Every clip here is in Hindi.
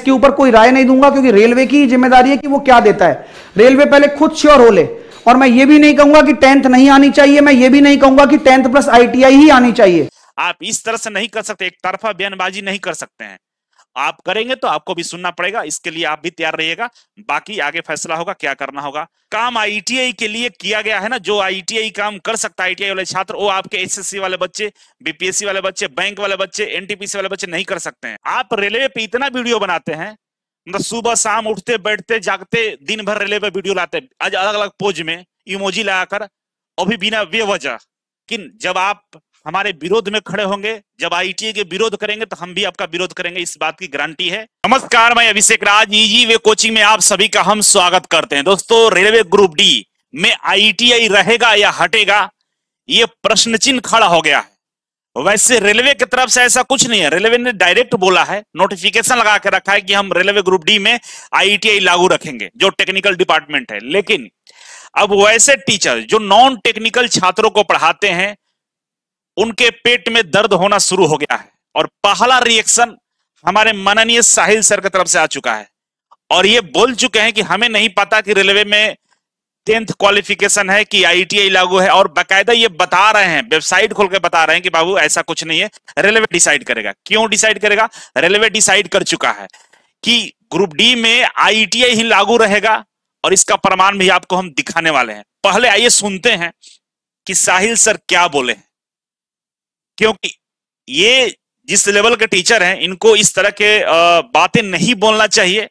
इसके ऊपर कोई राय नहीं दूंगा, क्योंकि रेलवे की जिम्मेदारी है कि वो क्या देता है। रेलवे पहले खुद श्योर हो ले। और मैं ये भी नहीं कहूंगा कि 10th नहीं आनी चाहिए, मैं ये भी नहीं कहूंगा कि 10th प्लस ITI ही आनी चाहिए। आप इस तरह से नहीं कर सकते, एक तरफा बयानबाजी नहीं कर सकते हैं। आप करेंगे तो आपको भी सुनना पड़ेगा, इसके लिए आप भी तैयार रहिएगा। बाकी आगे फैसला होगा क्या करना होगा। काम ITI के लिए किया गया है ना, जो ITI काम कर सकता है ITI वाले छात्र, वो आपके SSC वाले बच्चे, BPSC वाले बच्चे, बैंक वाले बच्चे, NTPC वाले बच्चे नहीं कर सकते हैं। आप रेलवे पे इतना वीडियो बनाते हैं, मतलब सुबह शाम उठते बैठते जागते दिन भर रेलवे पे वीडियो लाते हैं, आज अलग अलग पोज में इमोजी लगाकर, और भी बिना बेवजह। कि जब आप हमारे विरोध में खड़े होंगे, जब ITI के विरोध करेंगे, तो हम भी आपका विरोध करेंगे, इस बात की गारंटी है। नमस्कार, मैं अभिषेक राज, इजी वे कोचिंग में आप सभी का हम स्वागत करते हैं। दोस्तों, रेलवे ग्रुप डी में ITI रहेगा या हटेगा, ये प्रश्न चिन्ह खड़ा हो गया है। वैसे रेलवे की तरफ से ऐसा कुछ नहीं है, रेलवे ने डायरेक्ट बोला है, नोटिफिकेशन लगा के रखा है कि हम रेलवे ग्रुप डी में ITI लागू रखेंगे, जो टेक्निकल डिपार्टमेंट है। लेकिन अब वैसे टीचर जो नॉन टेक्निकल छात्रों को पढ़ाते हैं, उनके पेट में दर्द होना शुरू हो गया है। और पहला रिएक्शन हमारे माननीय साहिल सर की तरफ से आ चुका है, और ये बोल चुके हैं कि हमें नहीं पता कि रेलवे में 10th क्वालिफिकेशन है कि ITI लागू है। और बाकायदा ये बता रहे हैं, वेबसाइट खोल के बता रहे हैं कि बाबू ऐसा कुछ नहीं है, रेलवे डिसाइड करेगा। क्यों डिसाइड करेगा? रेलवे डिसाइड कर चुका है कि ग्रुप डी में ITI ही लागू रहेगा, और इसका प्रमाण भी आपको हम दिखाने वाले हैं। पहले आइए सुनते हैं कि साहिल सर क्या बोले हैं, क्योंकि ये जिस लेवल के टीचर हैं, इनको इस तरह के बातें नहीं बोलना चाहिए,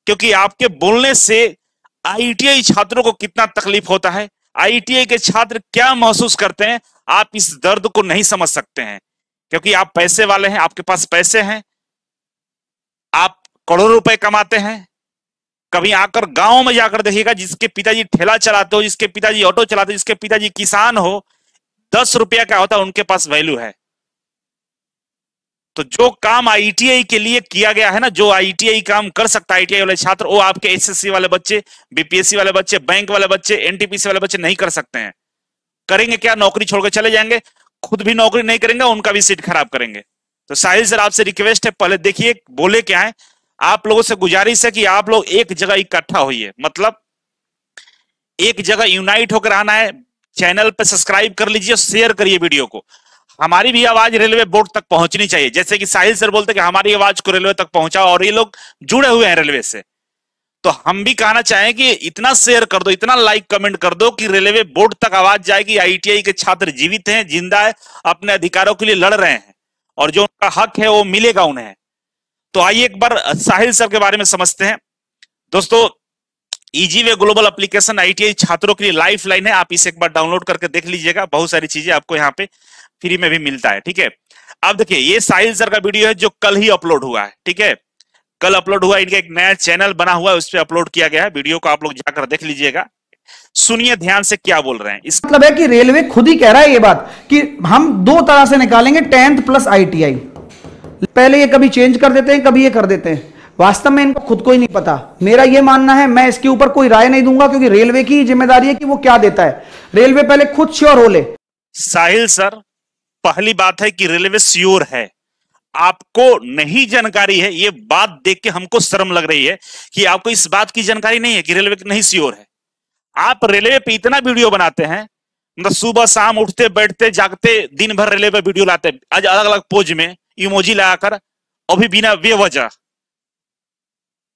क्योंकि आपके बोलने से ITI छात्रों को कितना तकलीफ होता है, ITI के छात्र क्या महसूस करते हैं, आप इस दर्द को नहीं समझ सकते हैं। क्योंकि आप पैसे वाले हैं, आपके पास पैसे हैं, आप करोड़ों रुपए कमाते हैं। कभी आकर गांव में जाकर देखिएगा, जिसके पिताजी ठेला चलाते हो, जिसके पिताजी ऑटो चलाते हो, जिसके पिताजी किसान हो, 10 रुपया क्या होता है, उनके पास वैल्यू है। तो जो काम ITI के लिए किया गया है ना, जो ITI काम कर सकता है ITI वाले छात्र, वो आपके SSC वाले बच्चे, BPSC वाले बच्चे, बैंक वाले बच्चे, NTPC वाले बच्चे नहीं कर सकते हैं। करेंगे क्या? नौकरी छोड़कर चले जाएंगे, खुद भी नौकरी नहीं करेंगे, उनका भी सीट खराब करेंगे। तो साहिल सर, आपसे रिक्वेस्ट है, पहले देखिए बोले क्या है। आप लोगों से गुजारिश है कि आप लोग एक जगह इकट्ठा होइए, मतलब एक जगह यूनाइट होकर आना है। चैनल पे सब्सक्राइब कर लीजिए, शेयर करिए वीडियो को। हमारी भी आवाज रेलवे बोर्ड तक पहुंचनी चाहिए, जैसे कि साहिल सर बोलते कि हमारी आवाज को रेलवे तक पहुंचाओ, और ये लोग जुड़े हुए हैं रेलवे से। तो हम भी कहना चाहें कि इतना शेयर कर दो, इतना लाइक कमेंट कर दो कि रेलवे बोर्ड तक आवाज जाएगी। ITI के छात्र जीवित हैं, जिंदा है, अपने अधिकारों के लिए लड़ रहे हैं, और जो उनका हक है वो मिलेगा उन्हें। तो आइए एक बार साहिल सर के बारे में समझते हैं। दोस्तों, easy way global application ITI छात्रों के लिए लाइफ लाइन है, आप इसे एक बार डाउनलोड करके देख लीजिएगा। बहुत सारी चीजें आपको यहाँ पे फ्री में भी मिलता है, ठीक है। अब देखिए, ये साहिल सर का वीडियो है जो कल ही अपलोड हुआ है, ठीक है। कल अपलोड हुआ, इनका एक नया चैनल बना हुआ है, उस पर अपलोड किया गया है। वीडियो को आप लोग जाकर देख लीजिएगा, सुनिए ध्यान से क्या बोल रहे हैं। इस मतलब है कि रेलवे खुद ही कह रहा है ये बात कि हम दो तरह से निकालेंगे 10th प्लस ITI। पहले ये कभी चेंज कर देते हैं, कभी ये कर देते हैं। वास्तव में इनको खुद को ही नहीं पता। मेरा ये मानना है, मैं इसके ऊपर कोई राय नहीं दूंगा, क्योंकि रेलवे की जिम्मेदारी है कि वो क्या देता है। रेलवे पहले खुद श्योर हो ले। साहिल सर, पहली बात है कि रेलवे श्योर है, आपको नहीं जानकारी है। ये बात देख के हमको शर्म लग रही है कि आपको इस बात की जानकारी नहीं है कि रेलवे नहीं श्योर है। आप रेलवे पे इतना वीडियो बनाते हैं, मतलब सुबह शाम उठते बैठते जागते दिन भर रेलवे पे वीडियो लाते हैं, आज अलग अलग पोज में इमोजी लगाकर, और भी बिना बेवजह।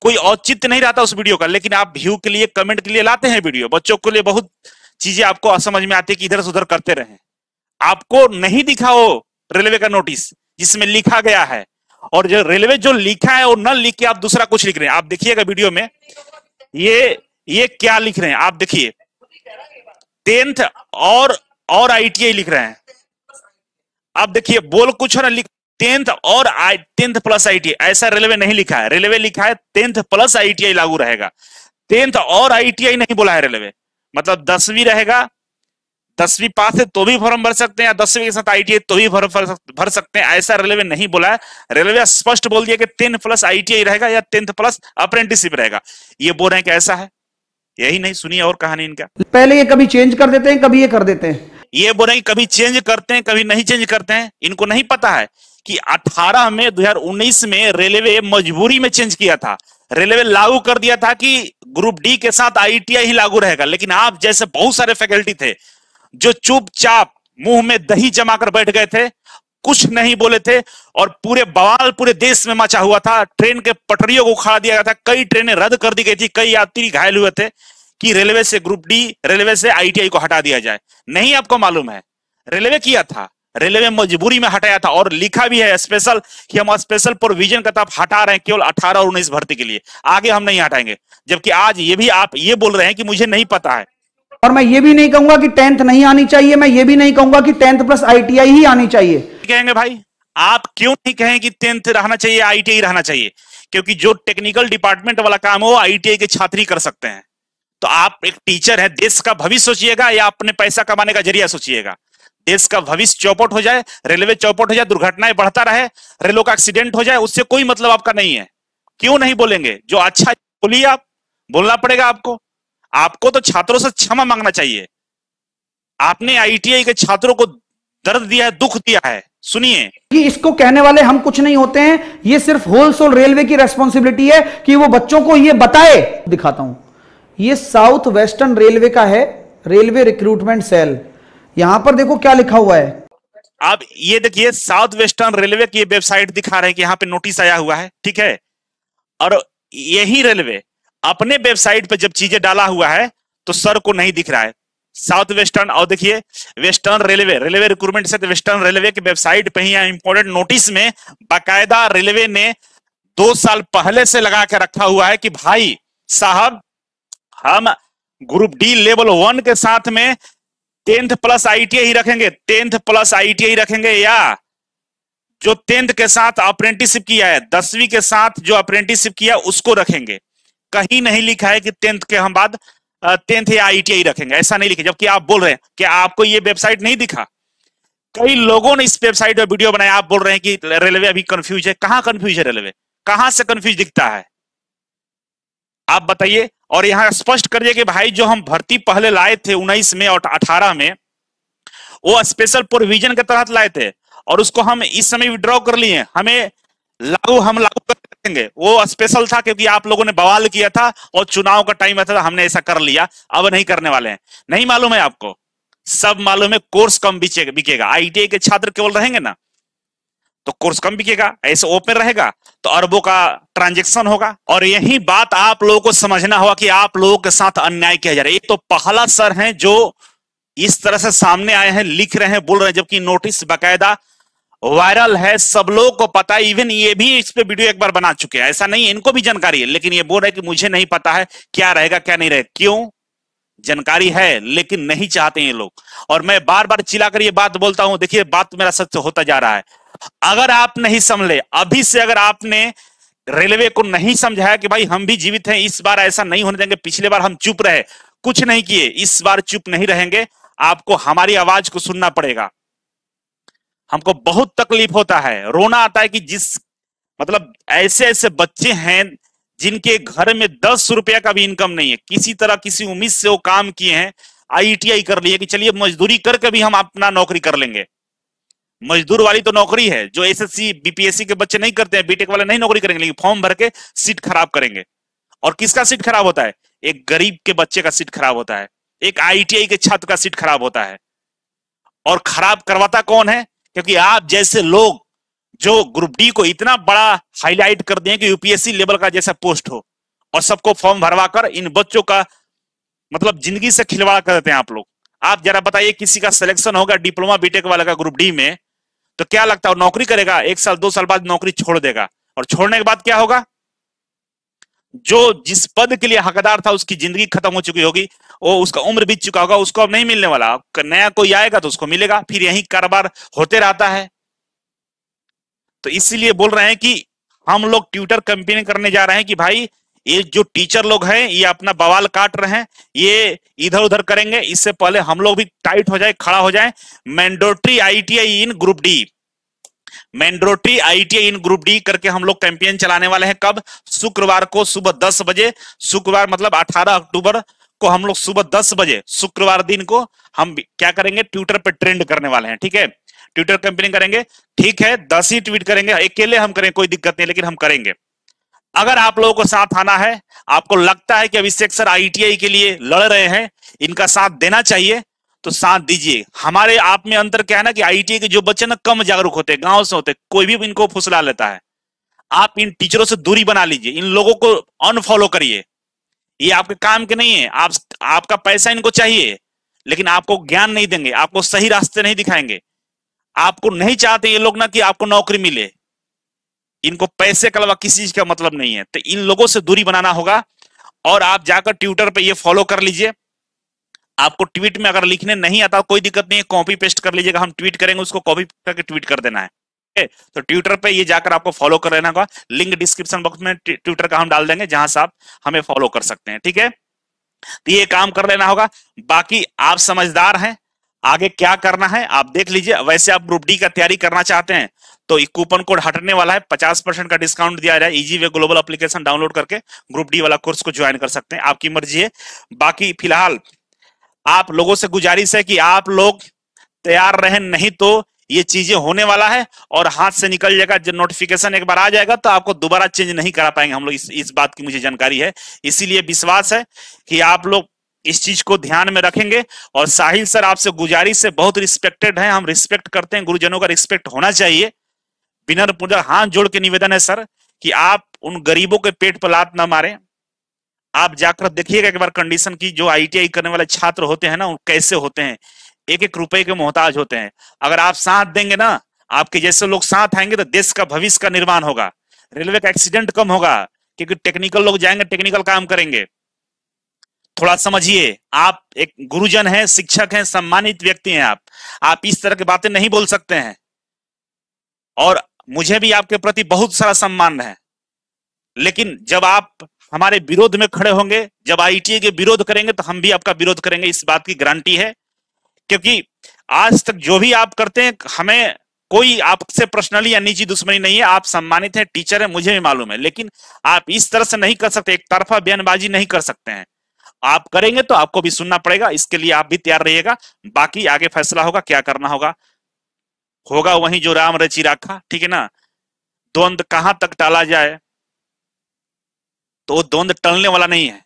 कोई औचित्य नहीं रहता उस वीडियो का, लेकिन आप व्यू के लिए, कमेंट के लिए लाते हैं वीडियो। बच्चों के लिए बहुत चीजें आपको समझ में आती है कि इधर से उधर करते रहे। आपको नहीं दिखा वो रेलवे का नोटिस जिसमें लिखा गया है, और जो रेलवे जो लिखा है वो न लिख के आप दूसरा कुछ लिख रहे हैं। आप देखिएगा वीडियो में ये क्या लिख रहे हैं, आप देखिए, 10th और ITI लिख रहे हैं। आप देखिए, बोल कुछ ना, लिख 10th और 10th प्लस ITI, ऐसा रेलवे नहीं लिखा है। रेलवे लिखा है 10th प्लस ITI लागू रहेगा। 10th और ITI नहीं बोला है रेलवे, मतलब 10वीं रहेगा, 10वीं पास है तो भी फॉर्म भर सकते हैं, या 10वीं के साथ ITI तो भी भर सकते हैं, ऐसा रेलवे नहीं बोला है। रेलवे स्पष्ट बोल दिया कि 10 प्लस ITI रहेगा या 10th प्लस अप्रेंटिसशिप रहेगा। ये बोल रहे हैं कि ऐसा है, यही नहीं। सुनिए और कहानी इनका। पहले ये कभी चेंज कर देते हैं, कभी ये कर देते हैं। ये बोल रहे हैं कभी चेंज करते हैं, कभी नहीं चेंज करते हैं। इनको नहीं पता है कि 18 में 2019 में रेलवे मजबूरी में चेंज किया था। रेलवे लागू कर दिया था कि ग्रुप डी के साथ आईटीआई ही लागू रहेगा, लेकिन आप जैसे बहुत सारे फैकल्टी थे जो चुपचाप मुंह में दही जमा कर बैठ गए थे, कुछ नहीं बोले थे, और पूरे बवाल पूरे देश में मचा हुआ था। ट्रेन के पटरियों को उखाड़ दिया गया था, कई ट्रेनें रद्द कर दी गई थी, कई यात्री घायल हुए थे कि रेलवे से ग्रुप डी, रेलवे से आईटीआई को हटा दिया जाए। नहीं, आपको मालूम है रेलवे किया था, रेलवे मजबूरी में हटाया था, और लिखा भी है स्पेशल कि हम स्पेशल प्रोविजन का तब हटा रहे हैं केवल 18 और 19 भर्ती के लिए, आगे हम नहीं हटाएंगे। जबकि आज ये भी आप ये बोल रहे हैं कि मुझे नहीं पता है। और मैं ये भी नहीं कहूंगा कि 10th नहीं आनी चाहिए, मैं ये भी नहीं कहूंगा कि 10th प्लस आईटीआई ही आनी चाहिए। कहेंगे भाई, आप क्यों नहीं कहें कि 10th रहना चाहिए, आईटीआई रहना चाहिए? क्योंकि जो टेक्निकल डिपार्टमेंट वाला काम है वो आईटीआई के छात्र ही कर सकते हैं। तो आप एक टीचर है, देश का भविष्य सोचिएगा या अपने पैसा कमाने का जरिया सोचिएगा? देश का भविष्य चौपट हो जाए, रेलवे चौपट हो जाए, दुर्घटनाएं बढ़ता रहे, रेलों का एक्सीडेंट हो जाए, उससे कोई मतलब आपका नहीं है। क्यों नहीं बोलेंगे? जो अच्छा बोलिए, आप बोलना पड़ेगा आपको। आपको तो छात्रों से क्षमा मांगना चाहिए। आपने आईटीआई के छात्रों को दर्द दिया है, दुख दिया है। सुनिए कि इसको कहने वाले हम कुछ नहीं होते हैं, ये सिर्फ होलसेल रेलवे की रेस्पॉन्सिबिलिटी है कि वो बच्चों को ये बताए। दिखाता हूं, ये साउथ वेस्टर्न रेलवे का है, रेलवे रिक्रूटमेंट सेल। यहां पर देखो क्या लिखा हुआ है। आप ये देखिए, साउथ वेस्टर्न रेलवे की वेबसाइट दिखा रहे हैं कि यहां पे नोटिस आया हुआ है, ठीक है। और यही रेलवे अपने वेबसाइट पे जब चीजें डाला हुआ है तो सर को नहीं दिख रहा है। साउथ वेस्टर्न, और देखिए वेस्टर्न रेलवे, रेलवे रिक्रूटमेंट से वेस्टर्न रेलवे की वेबसाइट पे ही इंपॉर्टेंट नोटिस में बाकायदा रेलवे ने 2 साल पहले से लगा के रखा हुआ है कि भाई साहब, हम ग्रुप डी लेवल 1 के साथ में 10th प्लस आईटीआई ही रखेंगे, 10th प्लस आईटीआई रखेंगे, या जो 10th के साथ अप्रेंटिसशिप किया है, 10वीं के साथ जो अप्रेंटिसशिप किया उसको रखेंगे। कहीं नहीं लिखा है कि 10th के हम बाद 10th या आईटीआई रखेंगे, ऐसा नहीं लिखा। जबकि आप बोल रहे हैं कि आपको ये वेबसाइट नहीं दिखा। कई लोगों ने इस वेबसाइट पर वीडियो बनाया, आप बोल रहे हैं कि रेलवे अभी कंफ्यूज है। कहां कंफ्यूज है रेलवे? कहां से कंफ्यूज दिखता है? आप बताइए। और यहां स्पष्ट करिए कि भाई जो हम भर्ती पहले लाए थे 19 में और 18 में, वो स्पेशल प्रोविजन के तहत लाए थे, और उसको हम इस समय विड्रॉ कर लिए। हमें हम लागू कर देंगे। वो स्पेशल था क्योंकि आप लोगों ने बवाल किया था और चुनाव का टाइम था, हमने ऐसा कर लिया। अब नहीं करने वाले हैं। नहीं मालूम है आपको? सब मालूम है। कोर्स कम बिकेगा। आईटीआई के छात्र केवल रहेंगे ना तो कोर्स कम बिकेगा, ऐसे ओपन रहेगा तो अरबों का ट्रांजैक्शन होगा। और यही बात आप लोगों को समझना होगा कि आप लोगों के साथ अन्याय किया जा रहा है। ये तो पहला सर हैं जो इस तरह से सामने आए हैं, लिख रहे हैं, बोल रहे हैं, जबकि नोटिस बाकायदा वायरल है, सब लोगों को पता है। इवन ये भी इस पे वीडियो एक बार बना चुके हैं, ऐसा नहीं है, इनको भी जानकारी है, लेकिन ये बोल रहे हैं कि मुझे नहीं पता है क्या रहेगा क्या नहीं रहेगा। क्यों? जानकारी है लेकिन नहीं चाहते ये लोग। और मैं बार बार चिल्लाकर ये बात बोलता हूं, देखिए बात मेरा सच होता जा रहा है। अगर आप नहीं समझे अभी से, अगर आपने रेलवे को नहीं समझाया कि भाई हम भी जीवित हैं, इस बार ऐसा नहीं होने देंगे, पिछले बार हम चुप रहे, कुछ नहीं किए, इस बार चुप नहीं रहेंगे। आपको हमारी आवाज को सुनना पड़ेगा। हमको बहुत तकलीफ होता है, रोना आता है कि मतलब ऐसे ऐसे बच्चे हैं जिनके घर में 10 रुपया का भी इनकम नहीं है, किसी तरह किसी उम्मीद से वो काम किए हैं, आईटीआई कर लिए कि चलिए मजदूरी करके भी हम अपना नौकरी कर लेंगे। मजदूर वाली तो नौकरी है जो एसएससी बीपीएससी के बच्चे नहीं करते हैं, बीटेक वाले नहीं नौकरी करेंगे, लेकिन फॉर्म भर के सीट खराब करेंगे। और किसका सीट खराब होता है? एक गरीब के बच्चे का सीट खराब होता है, एक आईटीआई के छात्र का सीट खराब होता है। और खराब करवाता कौन है? क्योंकि आप जैसे लोग जो ग्रुप डी को इतना बड़ा हाईलाइट कर दें कि यूपीएससी लेवल का जैसा पोस्ट हो, और सबको फॉर्म भरवाकर इन बच्चों का मतलब जिंदगी से खिलवाड़ कर देते हैं आप लोग। आप जरा बताइए, किसी का सिलेक्शन होगा डिप्लोमा बीटेक वाला का ग्रुप डी में, तो क्या लगता है वो नौकरी करेगा? 1 साल 2 साल बाद नौकरी छोड़ देगा, और छोड़ने के बाद क्या होगा? जो जिस पद के लिए हकदार था उसकी जिंदगी खत्म हो चुकी होगी, वो उसका उम्र बीत चुका होगा, उसको अब नहीं मिलने वाला। नया कोई आएगा तो उसको मिलेगा, फिर यही कारोबार होते रहता है। तो इसीलिए बोल रहे हैं कि हम लोग ट्यूटर कैंपेन करने जा रहे हैं कि भाई ये जो टीचर लोग हैं ये अपना बवाल काट रहे हैं, ये इधर उधर करेंगे, इससे पहले हम लोग भी टाइट हो जाए, खड़ा हो जाए। मैंडेटरी आईटीआई इन ग्रुप डी, मैंडेटरी आईटीआई इन ग्रुप डी करके हम लोग कैंपेन चलाने वाले हैं। कब? शुक्रवार को सुबह 10 बजे, शुक्रवार मतलब 18 अक्टूबर को हम लोग सुबह 10 बजे शुक्रवार दिन को हम क्या करेंगे? ट्विटर पे ट्रेंड करने वाले हैं, ठीक है। ट्विटर कैंपेनिंग करेंगे, ठीक है 10 ही ट्वीट करेंगे, अकेले हम करें कोई दिक्कत नहीं, लेकिन हम करेंगे। अगर आप लोगों को साथ आना है, आपको लगता है कि अभिषेक सर आईटीआई के लिए लड़ रहे हैं, इनका साथ देना चाहिए, तो साथ दीजिए। हमारे आप में अंतर क्या है ना कि आईटीआई के जो बच्चे ना कम जागरूक होते हैं, गांव से होते हैं, कोई भी इनको फुसला लेता है। आप इन टीचरों से दूरी बना लीजिए, इन लोगों को अनफॉलो करिए, ये आपके काम के नहीं है। आपका पैसा इनको चाहिए, लेकिन आपको ज्ञान नहीं देंगे, आपको सही रास्ते नहीं दिखाएंगे। आपको नहीं चाहते ये लोग ना कि आपको नौकरी मिले, इनको पैसे के अलावा किसी चीज का मतलब नहीं है। तो इन लोगों से दूरी बनाना होगा। और आप जाकर ट्विटर पे ये फॉलो कर लीजिए। आपको ट्वीट में अगर लिखने नहीं आता कोई दिक्कत नहीं है, कॉपी पेस्ट कर लीजिएगा, हम ट्वीट करेंगे उसको कॉपी करके ट्वीट कर देना है। तो ट्विटर पे ये जाकर आपको फॉलो कर लेना होगा, लिंक डिस्क्रिप्शन बॉक्स में ट्विटर का हम डाल देंगे, जहां से आप हमें फॉलो कर सकते हैं, ठीक है। तो ये काम कर लेना होगा। बाकी आप समझदार हैं, आगे क्या करना है आप देख लीजिए। वैसे आप ग्रुप डी का तैयारी करना चाहते हैं तो कूपन कोड हटने वाला है, 50% का डिस्काउंट दिया जाए। Easy way global application download करके ग्रुप डी वाला कोर्स को ज्वाइन कर सकते हैं, आपकी मर्जी है। बाकी फिलहाल आप लोगों से गुजारिश है कि आप लोग तैयार रहें, नहीं तो ये चीजें होने वाला है और हाथ से निकल जाएगा। जब नोटिफिकेशन एक बार आ जाएगा तो आपको दोबारा चेंज नहीं करा पाएंगे हम लोग, इस बात की मुझे जानकारी है। इसीलिए विश्वास है कि आप लोग इस चीज को ध्यान में रखेंगे। और साहिल सर आपसे गुजारिश है, बहुत रिस्पेक्टेड है, हम रिस्पेक्ट करते हैं, गुरुजनों का रिस्पेक्ट होना चाहिए। विनम्र पूजा हाथ जोड़ के निवेदन है सर कि आप उन गरीबों के पेट पर लात ना मारें। आप जाकर देखिएगा एक बार कंडीशन की, जो आईटीआई करने वाले छात्र होते हैं ना वो कैसे होते हैं, एक एक रुपए के मोहताज होते हैं। अगर आप साथ देंगे ना, आपके जैसे लोग साथ आएंगे तो देश का भविष्य का निर्माण होगा, रेलवे का एक्सीडेंट कम होगा, क्योंकि टेक्निकल लोग जाएंगे, टेक्निकल काम करेंगे। थोड़ा समझिए, आप एक गुरुजन हैं, शिक्षक हैं, सम्मानित व्यक्ति हैं, आप इस तरह की बातें नहीं बोल सकते हैं। और मुझे भी आपके प्रति बहुत सारा सम्मान है, लेकिन जब आप हमारे विरोध में खड़े होंगे, जब आईटीआई के विरोध करेंगे तो हम भी आपका विरोध करेंगे, इस बात की गारंटी है। क्योंकि आज तक जो भी आप करते हैं, हमें कोई आपसे पर्सनली या निजी दुश्मनी नहीं है, आप सम्मानित हैं, टीचर हैं, मुझे भी मालूम है, लेकिन आप इस तरह से नहीं कर सकते, एक तरफा बयानबाजी नहीं कर सकते हैं। आप करेंगे तो आपको भी सुनना पड़ेगा, इसके लिए आप भी तैयार रहिएगा। बाकी आगे फैसला होगा, क्या करना होगा होगा वहीं जो राम रचि राखा, ठीक है ना। द्वंद कहां तक टाला जाए, तो वो द्वंद टलने वाला नहीं है।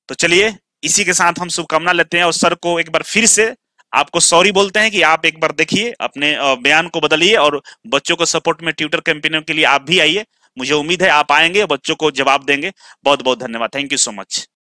तो चलिए इसी के साथ हम शुभकामना लेते हैं और सर को एक बार फिर से आपको सॉरी बोलते हैं कि आप एक बार देखिए, अपने बयान को बदलिए और बच्चों को सपोर्ट में ट्विटर कैंपेनिंग के लिए आप भी आइए। मुझे उम्मीद है आप आएंगे, बच्चों को जवाब देंगे। बहुत बहुत धन्यवाद, थैंक यू सो मच।